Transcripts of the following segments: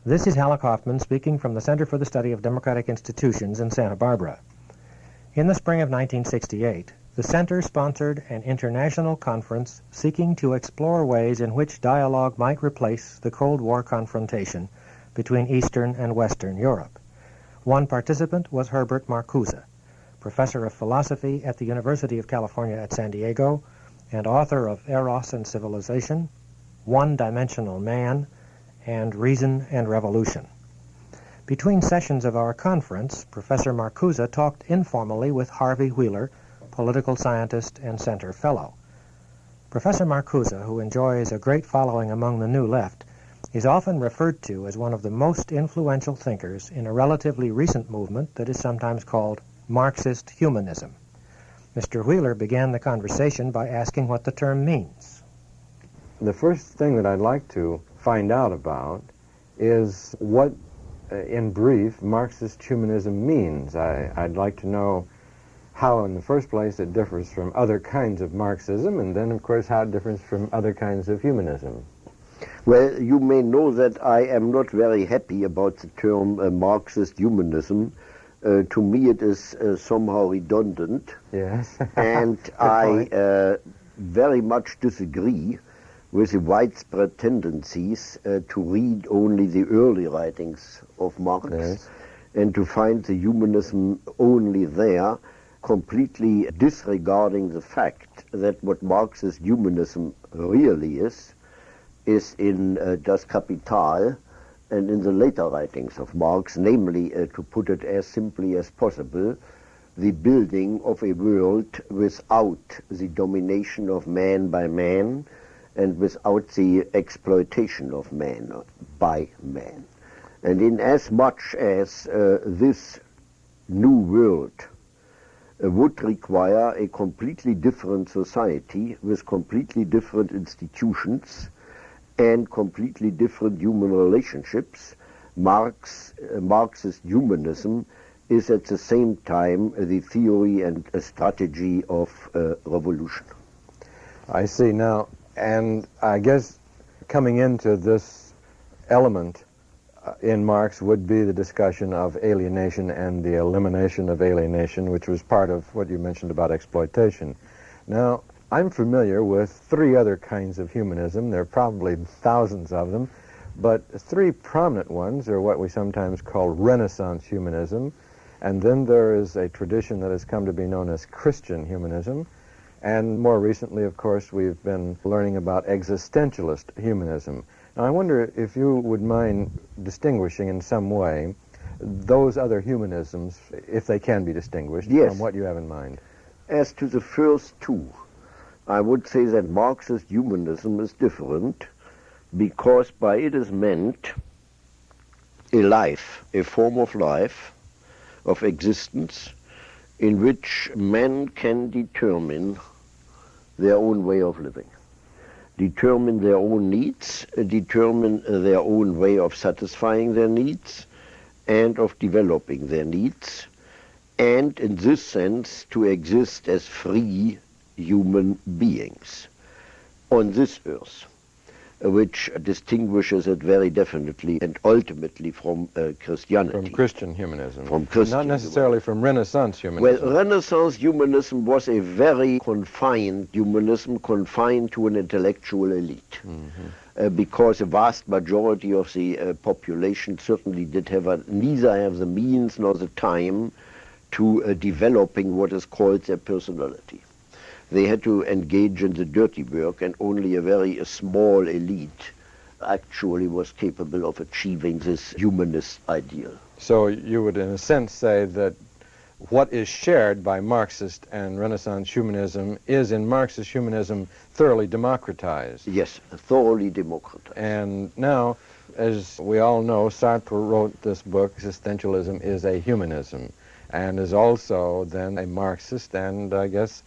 This is Halleck Hoffman speaking from the Center for the Study of Democratic Institutions in Santa Barbara. In the spring of 1968, the Center sponsored an international conference seeking to explore ways in which dialogue might replace the Cold War confrontation between Eastern and Western Europe. One participant was Herbert Marcuse, professor of philosophy at the University of California at San Diego and author of Eros and Civilization, One-Dimensional Man, and Reason and Revolution. Between sessions of our conference, Professor Marcuse talked informally with Harvey Wheeler, political scientist and Center Fellow. Professor Marcuse, who enjoys a great following among the New Left, is often referred to as one of the most influential thinkers in a relatively recent movement that is sometimes called Marxist humanism. Mr. Wheeler began the conversation by asking what the term means. The first thing that I'd like to find out about is what, in brief, Marxist humanism means. I'd like to know how, in the first place, it differs from other kinds of Marxism, and then, of course, how it differs from other kinds of humanism. Well, you may know that I am not very happy about the term Marxist humanism. To me, it is somehow redundant. Yes. And I very much disagree with the widespread tendencies to read only the early writings of Marx, yes, and to find the humanism only there, completely disregarding the fact that what Marxist humanism really is in Das Kapital and in the later writings of Marx, namely, to put it as simply as possible, the building of a world without the domination of man by man, and without the exploitation of man by man. And in as much as this new world would require a completely different society with completely different institutions and completely different human relationships, Marxist humanism is at the same time the theory and a strategy of revolution. I see now. And I guess coming into this element in Marx would be the discussion of alienation and the elimination of alienation, which was part of what you mentioned about exploitation. Now, I'm familiar with three other kinds of humanism. There are probably thousands of them, but three prominent ones are what we sometimes call Renaissance humanism, and then there is a tradition that has come to be known as Christian humanism. And more recently, of course, we've been learning about existentialist humanism. Now, I wonder if you would mind distinguishing in some way those other humanisms, if they can be distinguished, yes, from what you have in mind. As to the first two, I would say that Marxist humanism is different because by it is meant a life, a form of life, of existence, in which men can determine their own way of living, determine their own needs, determine their own way of satisfying their needs and of developing their needs, and in this sense to exist as free human beings on this earth, which distinguishes it very definitely and ultimately from Christianity. From Christian humanism. From Christian Not necessarily humanism. from Renaissance humanism. Well, Renaissance humanism was a very confined humanism, confined to an intellectual elite. Mm-hmm. Because a vast majority of the population certainly did neither have the means nor the time to developing what is called their personality. They had to engage in the dirty work, and only a very small elite actually was capable of achieving this humanist ideal. So you would, in a sense, say that what is shared by Marxist and Renaissance humanism is, in Marxist humanism, thoroughly democratized. Yes, thoroughly democratized. And now, as we all know, Sartre wrote this book, Existentialism is a Humanism, and is also then a Marxist, and I guess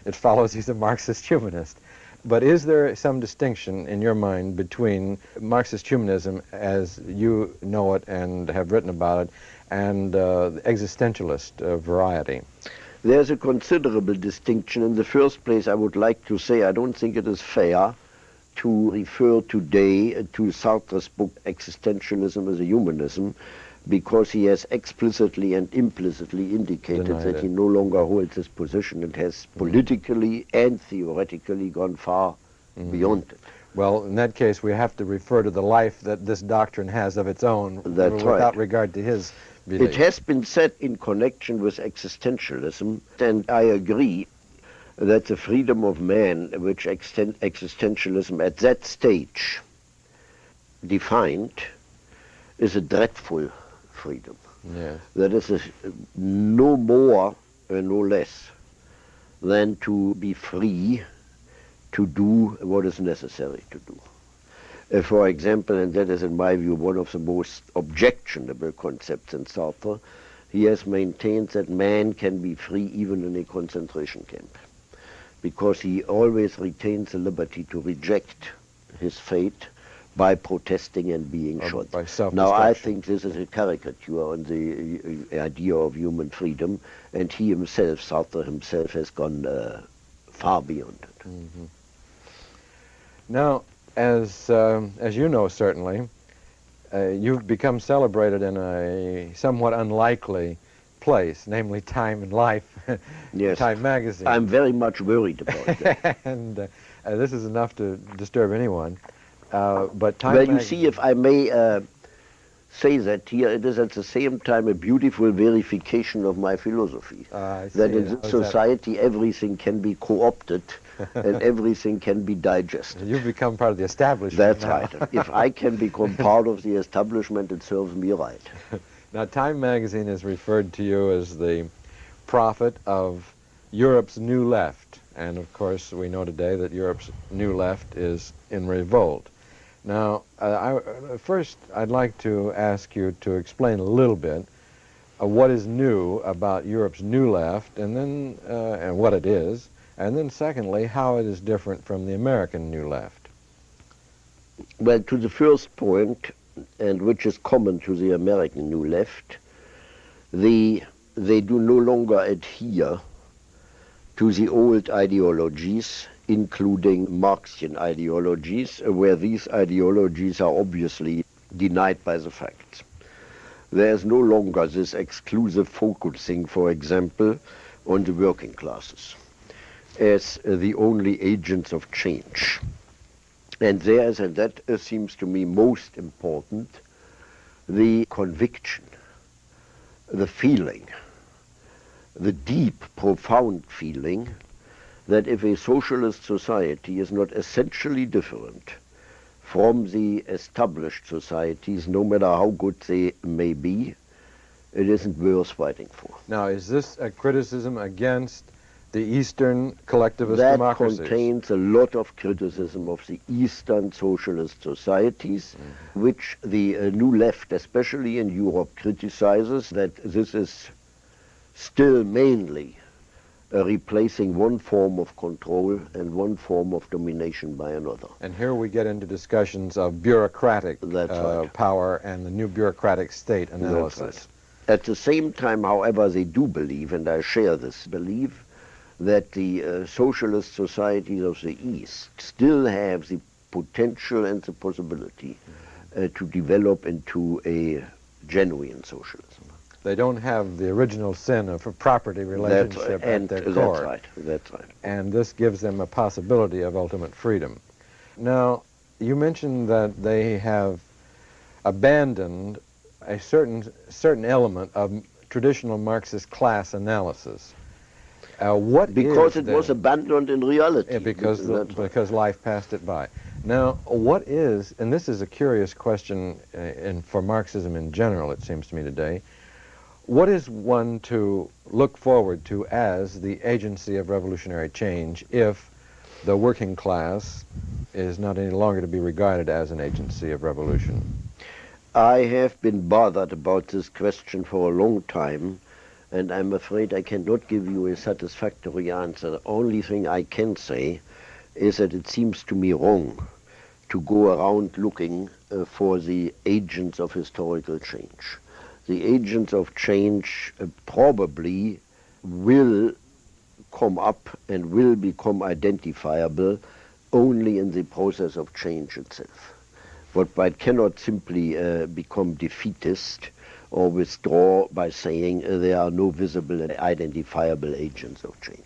it follows he's a Marxist humanist. But is there some distinction in your mind between Marxist humanism as you know it and have written about it and the existentialist variety? There's a considerable distinction. In the first place, I would like to say I don't think it is fair to refer today to Sartre's book Existentialism as a Humanism, because he has explicitly and implicitly indicated that he no longer holds this position and has politically and theoretically gone far beyond it. Well, in that case, we have to refer to the life that this doctrine has of its own without regard to his belief. It has been said in connection with existentialism, and I agree that the freedom of man, which existentialism at that stage defined, is a dreadful freedom. Yes. That is no more and no less than to be free to do what is necessary to do. For example, and that is in my view one of the most objectionable concepts in Sartre, he has maintained that man can be free even in a concentration camp, because he always retains the liberty to reject his fate by protesting and being shot. By self-destruction. Now, I think this is a caricature on the idea of human freedom, and he himself, Sartre himself, has gone far beyond it. Mm-hmm. Now, as you know, certainly, you've become celebrated in a somewhat unlikely place, namely Time and Life, yes. Time magazine. I'm very much worried about that. And this is enough to disturb anyone. But Time well, magazine... you see, if I may say that here, it is at the same time a beautiful verification of my philosophy. That in this society everything can be co-opted and everything can be digested. You've become part of the establishment. That's now. right. If I can become part of the establishment, it serves me right. Now, Time magazine has referred to you as the prophet of Europe's New Left. And, of course, we know today that Europe's New Left is in revolt. Now, first, I'd like to ask you to explain a little bit what is new about Europe's New Left, and then and what it is, and then, secondly, how it is different from the American New Left. Well, to the first point, and which is common to the American New Left, they do no longer adhere to the old ideologies, including Marxian ideologies, where these ideologies are obviously denied by the facts. There is no longer this exclusive focusing, for example, on the working classes as the only agents of change. And there is, and that seems to me most important, the conviction, the feeling, the deep, profound feeling that if a socialist society is not essentially different from the established societies, no matter how good they may be, it isn't worth fighting for. Now, is this a criticism against the Eastern collectivist that democracies? That contains a lot of criticism of the Eastern socialist societies, which the New Left, especially in Europe, criticizes, that this is still mainly replacing one form of control and one form of domination by another. And here we get into discussions of bureaucratic power and the new bureaucratic state analysis. That's right. At the same time, however, they do believe, and I share this belief, that the socialist societies of the East still have the potential and the possibility to develop into a genuine socialism. They don't have the original sin of a property relationship at their core. That's right. And this gives them a possibility of ultimate freedom. Now, you mentioned that they have abandoned a certain element of traditional Marxist class analysis. Because it was abandoned in reality. Because life passed it by. Now, what is, and this is a curious question for Marxism in general, it seems to me today, what is one to look forward to as the agency of revolutionary change if the working class is not any longer to be regarded as an agency of revolution? I have been bothered about this question for a long time, and I'm afraid I cannot give you a satisfactory answer. The only thing I can say is that it seems to me wrong to go around looking for the agents of historical change. The agents of change probably will come up and will become identifiable only in the process of change itself. But it cannot simply become defeatist or withdraw by saying there are no visible and identifiable agents of change.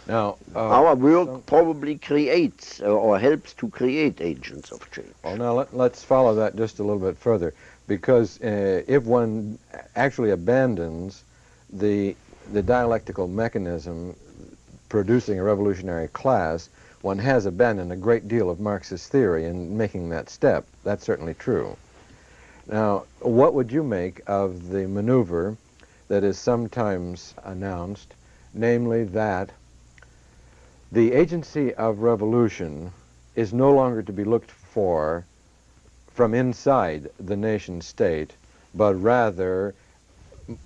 Now, our work probably creates or helps to create agents of change. Well, now let's follow that just a little bit further, because if one actually abandons the dialectical mechanism producing a revolutionary class, one has abandoned a great deal of Marxist theory in making that step. That's certainly true. Now, what would you make of the maneuver that is sometimes announced, namely that the agency of revolution is no longer to be looked for from inside the nation state, but rather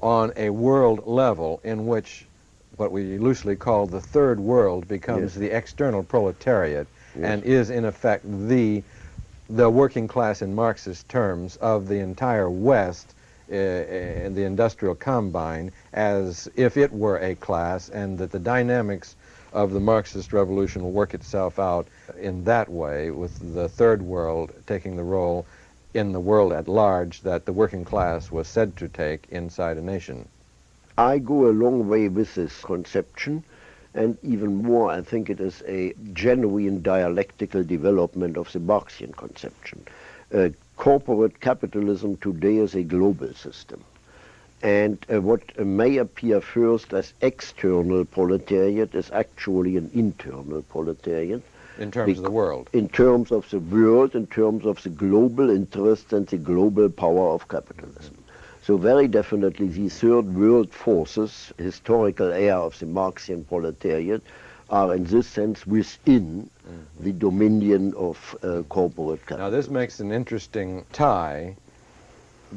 on a world level in which what we loosely call the third world becomes the external proletariat and is in effect the working class in Marxist terms of the entire West in the industrial combine, as if it were a class, and that the dynamics of the Marxist revolution will work itself out in that way, with the third world taking the role in the world at large that the working class was said to take inside a nation. I go a long way with this conception, and even more, I think it is a genuine dialectical development of the Marxian conception. Corporate capitalism today is a global system. And what may appear first as external proletariat is actually an internal proletariat. In terms of the world. In terms of the world, in terms of the global interests and the global power of capitalism. So very definitely the third world forces, historical era of the Marxian proletariat, are in this sense within the dominion of corporate capitalism. Now this makes an interesting tie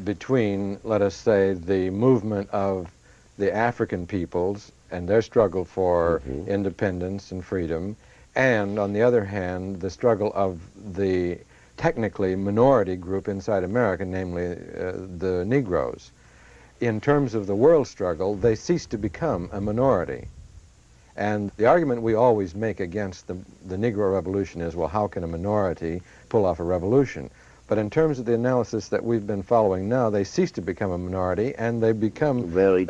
between, let us say, the movement of the African peoples and their struggle for independence and freedom, and on the other hand, the struggle of the technically minority group inside America, namely the Negroes. In terms of the world struggle, they cease to become a minority. And the argument we always make against the Negro Revolution is, well, how can a minority pull off a revolution? But in terms of the analysis that we've been following now, they cease to become a minority, and they become very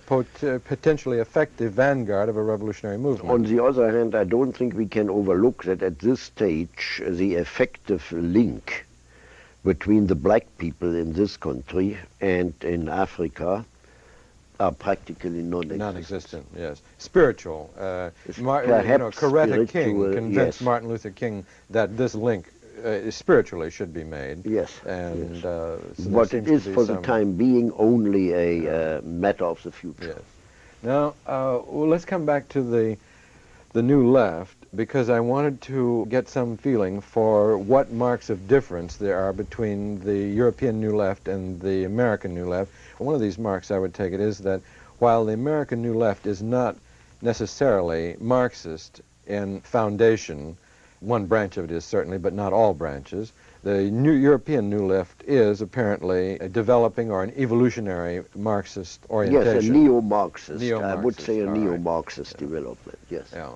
potentially effective vanguard of a revolutionary movement. On the other hand, I don't think we can overlook that at this stage, the effective link between the black people in this country and in Africa are practically non-existent. Yes. Spiritual. Perhaps Coretta King convinced Martin Luther King that this link spiritually should be made. Yes. And so but it is for the time being only a matter of the future. Yes. Now, well, let's come back to the New Left, because I wanted to get some feeling for what marks of difference there are between the European New Left and the American New Left. One of these marks, I would take it, is that while the American New Left is not necessarily Marxist in foundation, one branch of it is certainly, but not all branches, the European New Left is apparently a developing or an evolutionary Marxist orientation. Yes, a neo-Marxist. I would say a neo-Marxist development, yes. Yeah.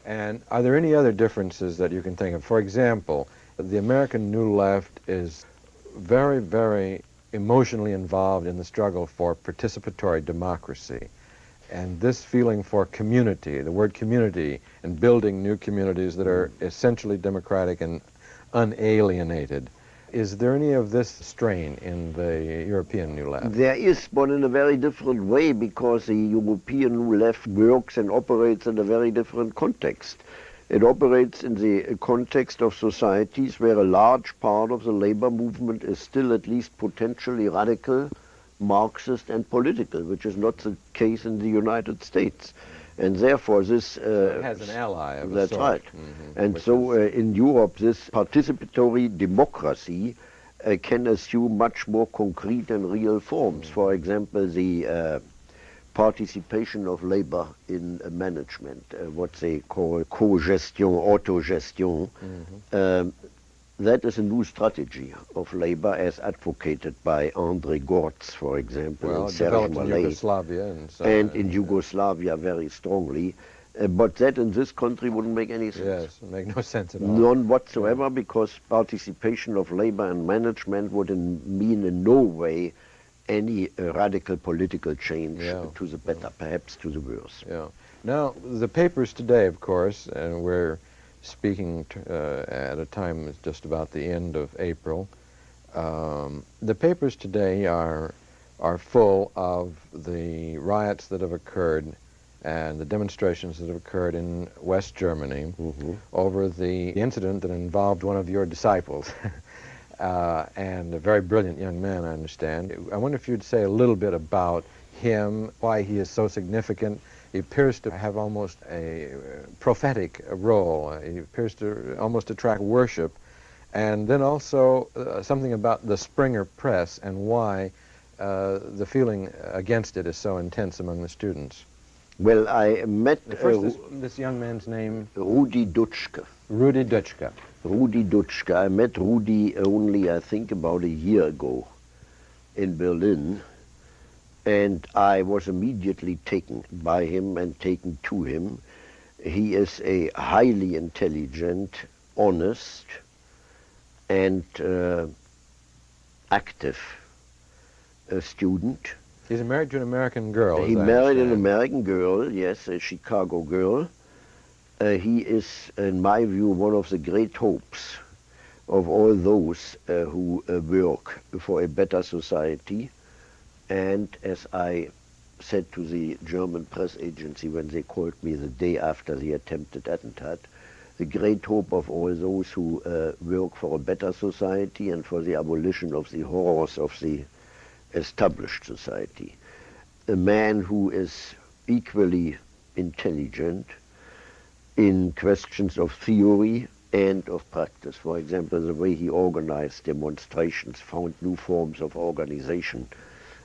And are there any other differences that you can think of? For example, the American New Left is very, very emotionally involved in the struggle for participatory democracy. And this feeling for community, the word community, and building new communities that are essentially democratic and unalienated. Is there any of this strain in the European New Left? There is, but in a very different way, because the European New Left works and operates in a very different context. It operates in the context of societies where a large part of the labor movement is still at least potentially radical, Marxist and political, which is not the case in the United States. And therefore this... it has an ally of a sort. That's right. And so in Europe this participatory democracy can assume much more concrete and real forms. For example, the participation of labor in management, what they call co-gestion, auto-gestion. That is a new strategy of labor as advocated by André Gortz, for example, well, and developed Serge in Mallet. Yugoslavia and so and in Yugoslavia very strongly. But that in this country wouldn't make any sense. Yes, it make no sense at all. None whatsoever, because participation of labor and management would mean in no way any radical political change to the better, perhaps to the worse. Yeah. Now, the papers today, of course, and we're speaking at a time that's just about the end of April, the papers today are full of the riots that have occurred and the demonstrations that have occurred in West Germany over the incident that involved one of your disciples, and a very brilliant young man, I understand. I wonder if you'd say a little bit about him, why he is so significant. He appears to have almost a prophetic role. He appears to almost attract worship. And then also something about the Springer Press and why the feeling against it is so intense among the students. Well, I met this young man's name? Rudi Dutschke. Rudi Dutschke. Rudi Dutschke. I met Rudi only, I think, about a year ago in Berlin, and I was immediately taken by him and taken to him. He is a highly intelligent, honest, and active student. He's married to an American girl. He married an American girl, yes, a Chicago girl. He is, in my view, one of the great hopes of all those who work for a better society. And as I said to the German press agency when they called me the day after the attempted attentat, the great hope of all those who work for a better society and for the abolition of the horrors of the established society. A man who is equally intelligent in questions of theory and of practice. For example, the way he organized demonstrations, found new forms of organization,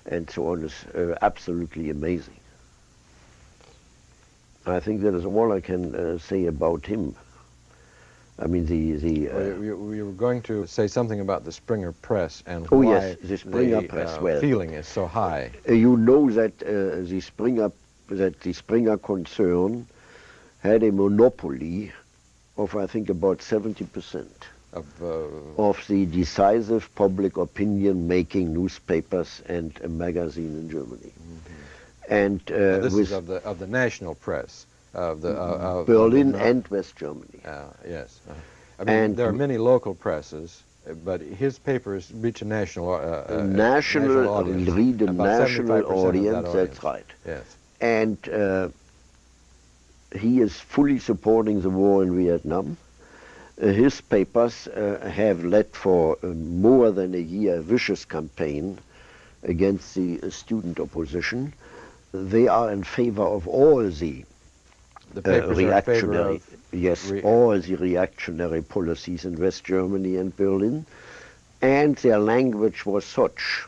and so on is absolutely amazing. I think that is all I can say about him. I mean, you were going to say something about the Springer Press and why yes, the Springer Press. Well, feeling is so high. You know that the Springer concern had a monopoly of, I think, about 70% of the decisive public opinion-making newspapers and a magazine in Germany. And this is of the national press. Berlin and West Germany. Yes. I mean, there are many local presses, but his papers reach a national audience. National audience, that's right. Yes. And he is fully supporting the war in Vietnam. His papers have led for more than a year a vicious campaign against the student opposition. They are in favor of all the reactionary, all the reactionary policies in West Germany and Berlin, and their language was such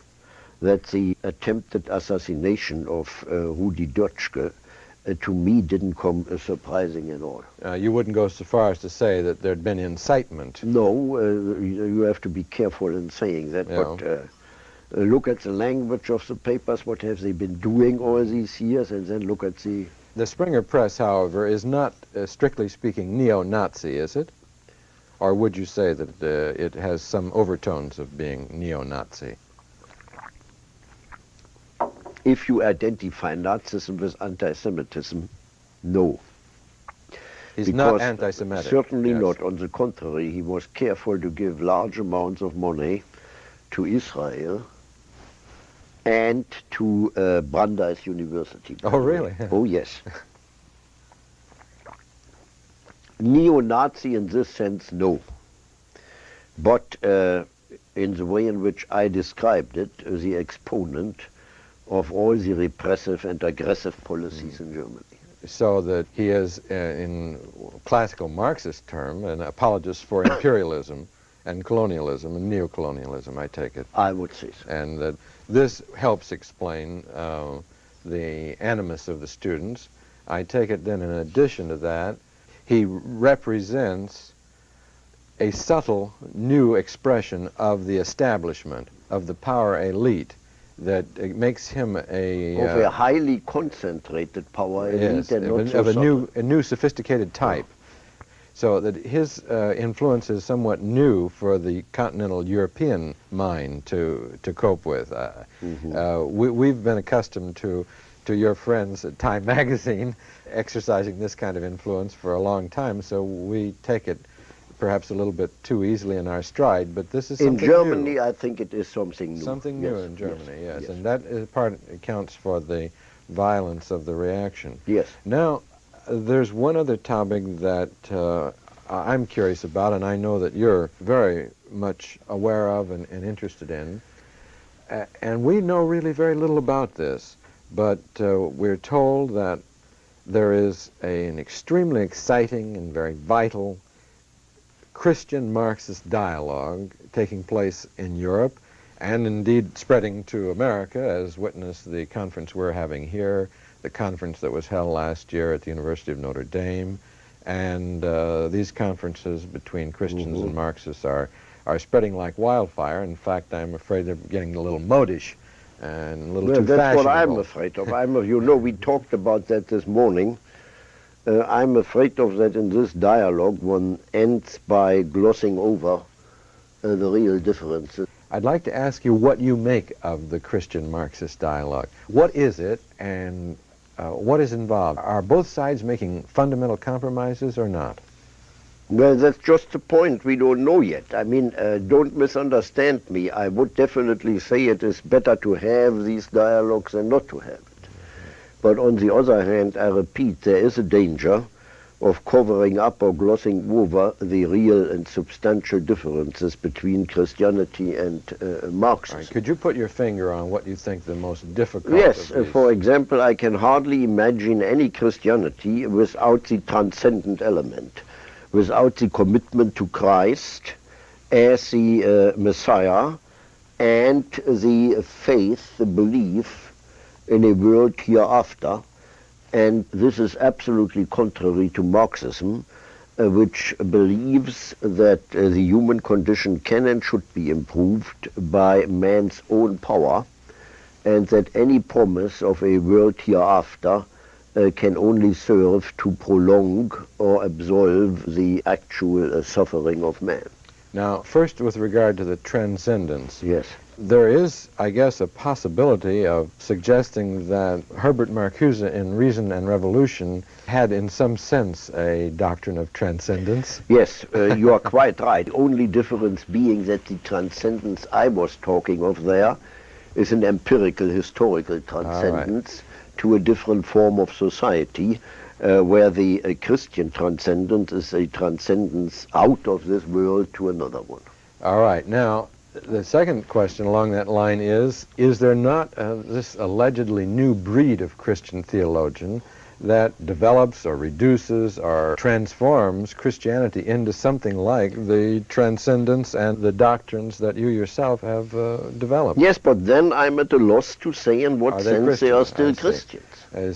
that the attempted assassination of Rudi Dutschke to me didn't come surprising at all. You wouldn't go so far as to say that there'd been incitement. No, you have to be careful in saying that, but look at the language of the papers, what have they been doing all these years, and then look at the... The Springer Press, however, is not, strictly speaking, neo-Nazi, is it? Or would you say that it has some overtones of being neo-Nazi? If you identify Nazism with anti-Semitism, no. He's not anti-Semitic. Certainly not. On the contrary, he was careful to give large amounts of money to Israel and to Brandeis University. Oh, really? Oh, yes. Neo-Nazi in this sense, no. But in the way in which I described it, the exponent of all the repressive and aggressive policies in Germany. So that he is, in classical Marxist term, an apologist for imperialism and colonialism and neocolonialism, I take it. I would say so. And that this helps explain the animus of the students. I take it then, in addition to that, he represents a subtle new expression of the establishment, of the power elite, that it makes him of a highly concentrated power elite, yes, and not so of subtle. a new sophisticated type. So that his influence is somewhat new for the continental European mind to cope with. We've been accustomed to your friends at Time Magazine exercising this kind of influence for a long time, so we take it perhaps a little bit too easily in our stride, but this is something In Germany, new. I think it is something new. Something new Yes, in Germany, yes. yes. And that is accounts for the violence of the reaction. Yes. Now, there's one other topic that I'm curious about, and I know that you're very much aware of and interested in. And we know really very little about this, but we're told that there is an extremely exciting and very vital Christian Marxist dialogue taking place in Europe, and indeed spreading to America, as witness the conference we're having here, the conference that was held last year at the University of Notre Dame, and these conferences between Christians and Marxists are spreading like wildfire. In fact, I'm afraid they're getting a little modish and a little too That's fashionable. what I'm afraid of. You know, we talked about that this morning. I'm afraid of that in this dialogue one ends by glossing over the real differences. I'd like to ask you what you make of the Christian Marxist dialogue. What is it, and what is involved? Are both sides making fundamental compromises or not? Well, that's just the point. We don't know yet. I mean, don't misunderstand me. I would definitely say it is better to have these dialogues than not to have it. But on the other hand, I repeat, there is a danger of covering up or glossing over the real and substantial differences between Christianity and Marxism. Right. Could you put your finger on what you think the most difficult Yes, of these? for example, I can hardly imagine any Christianity without the transcendent element, without the commitment to Christ as the Messiah, and the faith, the belief in a world hereafter. And this is absolutely contrary to Marxism, which believes that the human condition can and should be improved by man's own power, and that any promise of a world hereafter can only serve to prolong or absolve the actual suffering of man. Now, first with regard to the transcendence. Yes. There is, I guess, a possibility of suggesting that Herbert Marcuse in Reason and Revolution had in some sense a doctrine of transcendence. Yes, you are quite right. Only difference being that the transcendence I was talking of there is an empirical, historical transcendence to a different form of society, where the Christian transcendence is a transcendence out of this world to another one. All right. Now, the second question along that line is there not this allegedly new breed of Christian theologian that develops or reduces or transforms Christianity into something like the transcendence and the doctrines that you yourself have developed? Yes, but then I'm at a loss to say in what sense they are still Christians.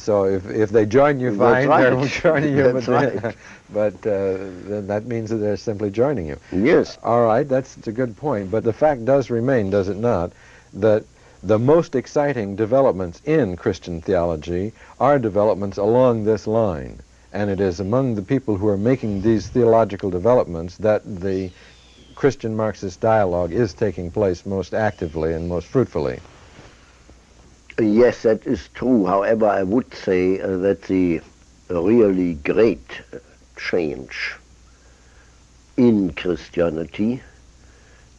So if they join you, fine, right. they're joining you, That's but, right. but then that means that they're simply joining you. Yes. All right, that's a good point. But the fact does remain, does it not, that the most exciting developments in Christian theology are developments along this line. And it is among the people who are making these theological developments that the Christian Marxist dialogue is taking place most actively and most fruitfully. Yes, that is true. However, I would say that the really great change in Christianity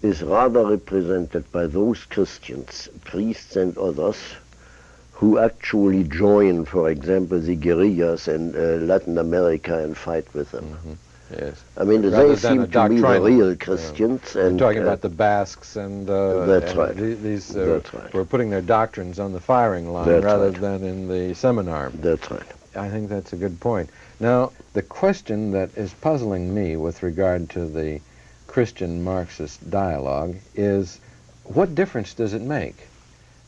is rather represented by those Christians, priests and others, who actually join, for example, the guerrillas in Latin America and fight with them. Mm-hmm. Yes. I mean, Rather they than seem a to be the doctrinal, real Christians. We're And talking about the Basques and, that's and right. These That's right. who are putting their doctrines on the firing line That's rather right. than in the seminar. That's right. I think that's a good point. Now, the question that is puzzling me with regard to the Christian Marxist dialogue is, what difference does it make?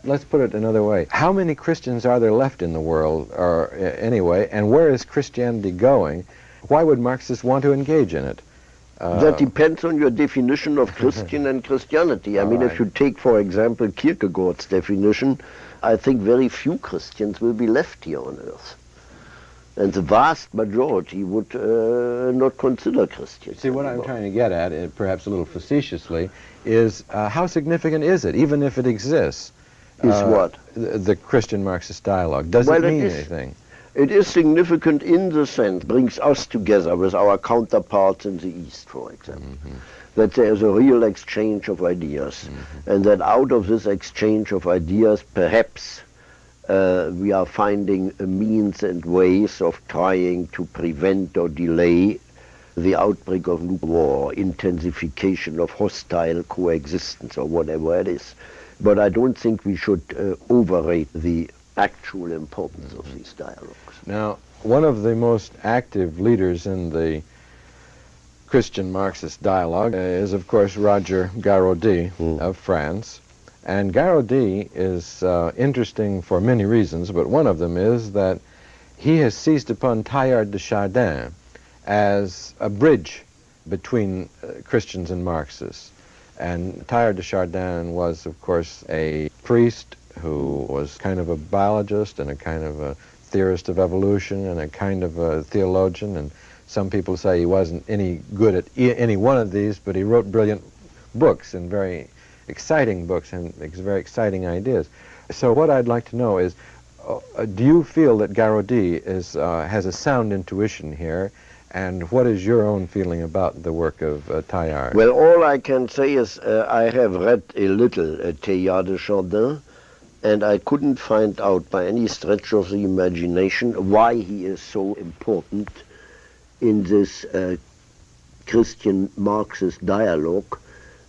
Let's put it another way. How many Christians are there left in the world, or anyway, and where is Christianity going? Why would Marxists want to engage in it? That depends on your definition of Christian and Christianity. I mean, if you take, for example, Kierkegaard's definition, I think very few Christians will be left here on earth. And the vast majority would not consider Christians. See, what I'm trying to get at, perhaps a little facetiously, is how significant is it, even if it exists? Is what? The Christian Marxist dialogue. Does it mean anything? It is significant in the sense, brings us together with our counterparts in the East, for example. That there is a real exchange of ideas, and that out of this exchange of ideas, perhaps we are finding means and ways of trying to prevent or delay the outbreak of nuclear war, intensification of hostile coexistence, or whatever it is. But I don't think we should overrate the actual importance of these dialogues. Now, one of the most active leaders in the Christian Marxist dialogue is, of course, Roger Garaudy of France. And Garaudy is interesting for many reasons, but one of them is that he has seized upon Teilhard de Chardin as a bridge between Christians and Marxists. And Teilhard de Chardin was, of course, a priest who was kind of a biologist and a kind of a theorist of evolution and a kind of a theologian. And some people say he wasn't any good at any one of these, but he wrote brilliant books and very exciting books and very exciting ideas. So what I'd like to know is, do you feel that Garaudy has a sound intuition here? And what is your own feeling about the work of Teilhard? Well, all I can say is I have read a little Teilhard de Chardin, and I couldn't find out by any stretch of the imagination why he is so important in this Christian Marxist dialogue,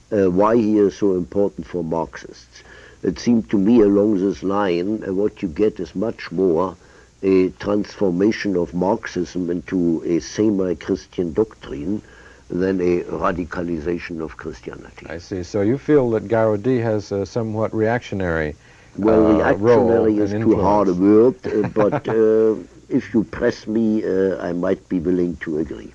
why he is so important for Marxists. It seemed to me along this line, what you get is much more a transformation of Marxism into a semi-Christian doctrine than a radicalization of Christianity. I see. So you feel that Garaudy has a somewhat reactionary Well, reactionary is too hard a word, but if you press me, I might be willing to agree.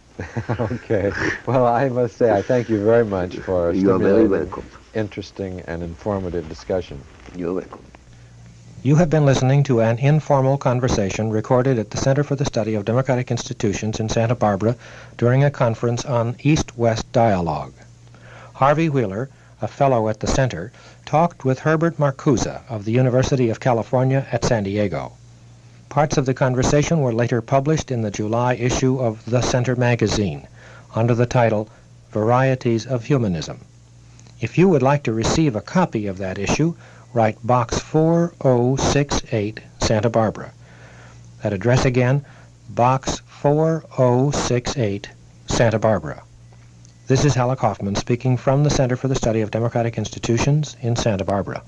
Okay. Well, I must say I thank you very much for a You are very welcome. interesting and informative discussion. You're welcome. You have been listening to an informal conversation recorded at the Center for the Study of Democratic Institutions in Santa Barbara during a conference on East-West Dialogue. Harvey Wheeler, a fellow at the Center, talked with Herbert Marcuse of the University of California at San Diego. Parts of the conversation were later published in the July issue of The Center magazine under the title Varieties of Humanism. If you would like to receive a copy of that issue, write Box 4068, Santa Barbara. That address again, Box 4068, Santa Barbara. This is Halleck Hoffman speaking from the Center for the Study of Democratic Institutions in Santa Barbara.